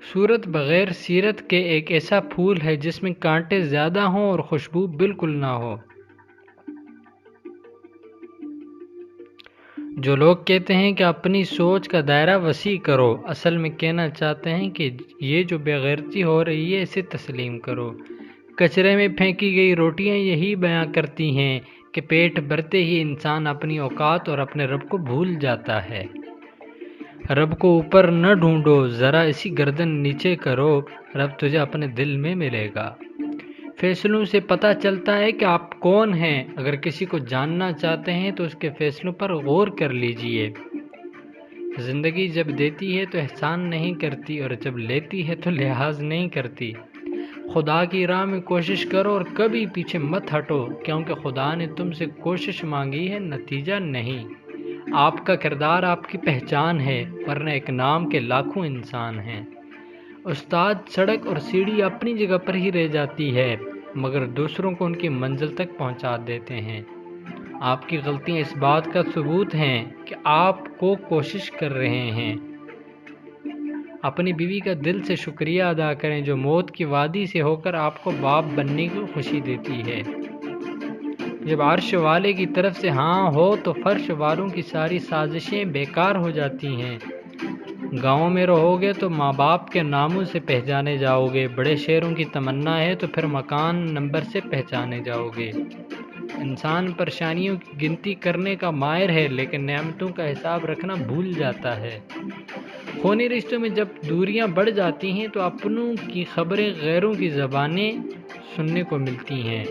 صورت بغیر سیرت کے ایک ایسا پھول ہے جس میں کانٹے زیادہ ہوں اور خوشبو بالکل نہ ہو۔ جو لوگ کہتے ہیں کہ اپنی سوچ کا دائرہ وسیع کرو، اصل میں کہنا چاہتے ہیں کہ یہ جو بے غیرتی ہو رہی ہے اسے تسلیم کرو۔ کچرے میں پھینکی گئی روٹیاں یہی بیاں کرتی ہیں کہ پیٹ بھرتے ہی انسان اپنی اوقات اور اپنے رب کو بھول جاتا ہے۔ رب کو اوپر نہ ڈھونڈو، ذرا اسی گردن نیچے کرو، رب تجھے اپنے دل میں ملے گا۔ فیصلوں سے پتہ چلتا ہے کہ آپ کون ہیں۔ اگر کسی کو جاننا چاہتے ہیں تو اس کے فیصلوں پر غور کر لیجئے۔ زندگی جب دیتی ہے تو احسان نہیں کرتی، اور جب لیتی ہے تو لحاظ نہیں کرتی۔ خدا کی راہ میں کوشش کرو اور کبھی پیچھے مت ہٹو، کیونکہ خدا نے تم سے کوشش مانگی ہے، نتیجہ نہیں۔ آپ کا کردار آپ کی پہچان ہے، ورنہ ایک نام کے لاکھوں انسان ہیں۔ استاد سڑک اور سیڑھی اپنی جگہ پر ہی رہ جاتی ہے، مگر دوسروں کو ان کی منزل تک پہنچا دیتے ہیں۔ آپ کی غلطیاں اس بات کا ثبوت ہیں کہ آپ کو کوشش کر رہے ہیں۔ اپنی بیوی کا دل سے شکریہ ادا کریں جو موت کی وادی سے ہو کر آپ کو باپ بننے کی خوشی دیتی ہے۔ جب عرش والے کی طرف سے ہاں ہو تو فرش والوں کی ساری سازشیں بیکار ہو جاتی ہیں۔ گاؤں میں رہو گے تو ماں باپ کے ناموں سے پہچانے جاؤ گے، بڑے شہروں کی تمنا ہے تو پھر مکان نمبر سے پہچانے جاؤ گے۔ انسان پریشانیوں کی گنتی کرنے کا ماہر ہے، لیکن نعمتوں کا حساب رکھنا بھول جاتا ہے۔ خونی رشتوں میں جب دوریاں بڑھ جاتی ہیں تو اپنوں کی خبریں غیروں کی زبانیں سننے کو ملتی ہیں۔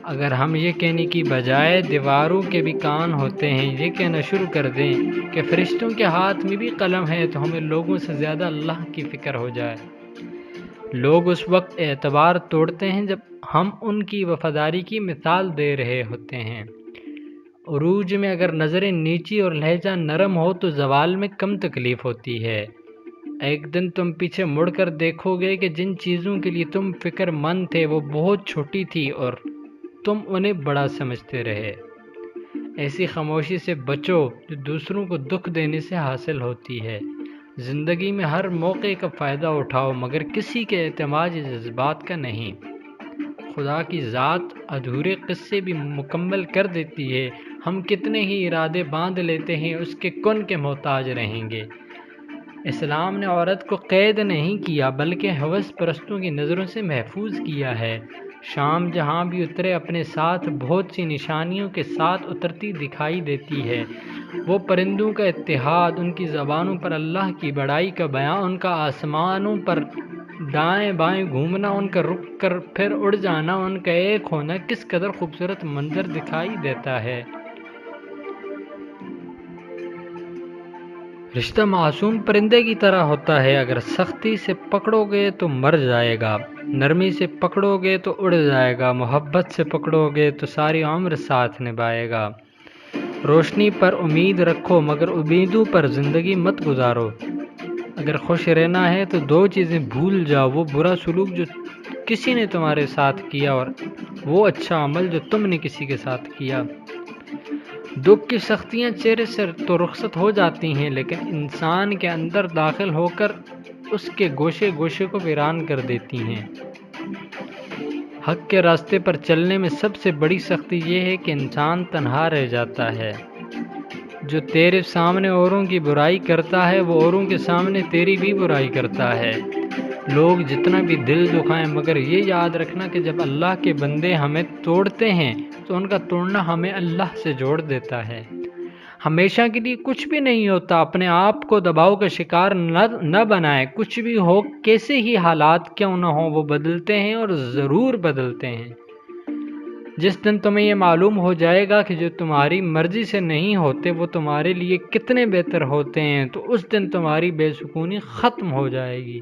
اگر ہم یہ کہنے کی بجائے دیواروں کے بھی کان ہوتے ہیں، یہ کہنا شروع کر دیں کہ فرشتوں کے ہاتھ میں بھی قلم ہے، تو ہمیں لوگوں سے زیادہ اللہ کی فکر ہو جائے۔ لوگ اس وقت اعتبار توڑتے ہیں جب ہم ان کی وفاداری کی مثال دے رہے ہوتے ہیں۔ عروج میں اگر نظریں نیچی اور لہجہ نرم ہو تو زوال میں کم تکلیف ہوتی ہے۔ ایک دن تم پیچھے مڑ کر دیکھو گے کہ جن چیزوں کے لیے تم فکر مند تھے وہ بہت چھوٹی تھی اور تم انہیں بڑا سمجھتے رہے۔ ایسی خاموشی سے بچو جو دوسروں کو دکھ دینے سے حاصل ہوتی ہے۔ زندگی میں ہر موقع کا فائدہ اٹھاؤ، مگر کسی کے اعتماد یا جذبات کا نہیں۔ خدا کی ذات ادھورے قصے بھی مکمل کر دیتی ہے۔ ہم کتنے ہی ارادے باندھ لیتے ہیں، اس کے کن کے محتاج رہیں گے۔ اسلام نے عورت کو قید نہیں کیا، بلکہ ہوس پرستوں کی نظروں سے محفوظ کیا ہے۔ شام جہاں بھی اترے اپنے ساتھ بہت سی نشانیوں کے ساتھ اترتی دکھائی دیتی ہے۔ وہ پرندوں کا اتحاد، ان کی زبانوں پر اللہ کی بڑائی کا بیان، ان کا آسمانوں پر دائیں بائیں گھومنا، ان کا رک کر پھر اڑ جانا، ان کا ایک ہونا کس قدر خوبصورت منظر دکھائی دیتا ہے۔ رشتہ معصوم پرندے کی طرح ہوتا ہے، اگر سختی سے پکڑو گے تو مر جائے گا، نرمی سے پکڑو گے تو اڑ جائے گا، محبت سے پکڑو گے تو ساری عمر ساتھ نبھائے گا۔ روشنی پر امید رکھو، مگر امیدوں پر زندگی مت گزارو۔ اگر خوش رہنا ہے تو دو چیزیں بھول جاؤ، وہ برا سلوک جو کسی نے تمہارے ساتھ کیا اور وہ اچھا عمل جو تم نے کسی کے ساتھ کیا۔ دکھ کی سختیاں چہرے سے تو رخصت ہو جاتی ہیں، لیکن انسان کے اندر داخل ہو کر اس کے گوشے گوشے کو ویران کر دیتی ہیں۔ حق کے راستے پر چلنے میں سب سے بڑی سختی یہ ہے کہ انسان تنہا رہ جاتا ہے۔ جو تیرے سامنے اوروں کی برائی کرتا ہے وہ اوروں کے سامنے تیری بھی برائی کرتا ہے۔ لوگ جتنا بھی دل دکھائیں، مگر یہ یاد رکھنا کہ جب اللہ کے بندے ہمیں توڑتے ہیں تو ان کا توڑنا ہمیں اللہ سے جوڑ دیتا ہے۔ ہمیشہ کے لیے کچھ بھی نہیں ہوتا، اپنے آپ کو دباؤ کا شکار نہ بنائے۔ کچھ بھی ہو، کیسے ہی حالات کیوں نہ ہوں، وہ بدلتے ہیں اور ضرور بدلتے ہیں۔ جس دن تمہیں یہ معلوم ہو جائے گا کہ جو تمہاری مرضی سے نہیں ہوتے وہ تمہارے لیے کتنے بہتر ہوتے ہیں، تو اس دن تمہاری بے سکونی ختم ہو جائے گی۔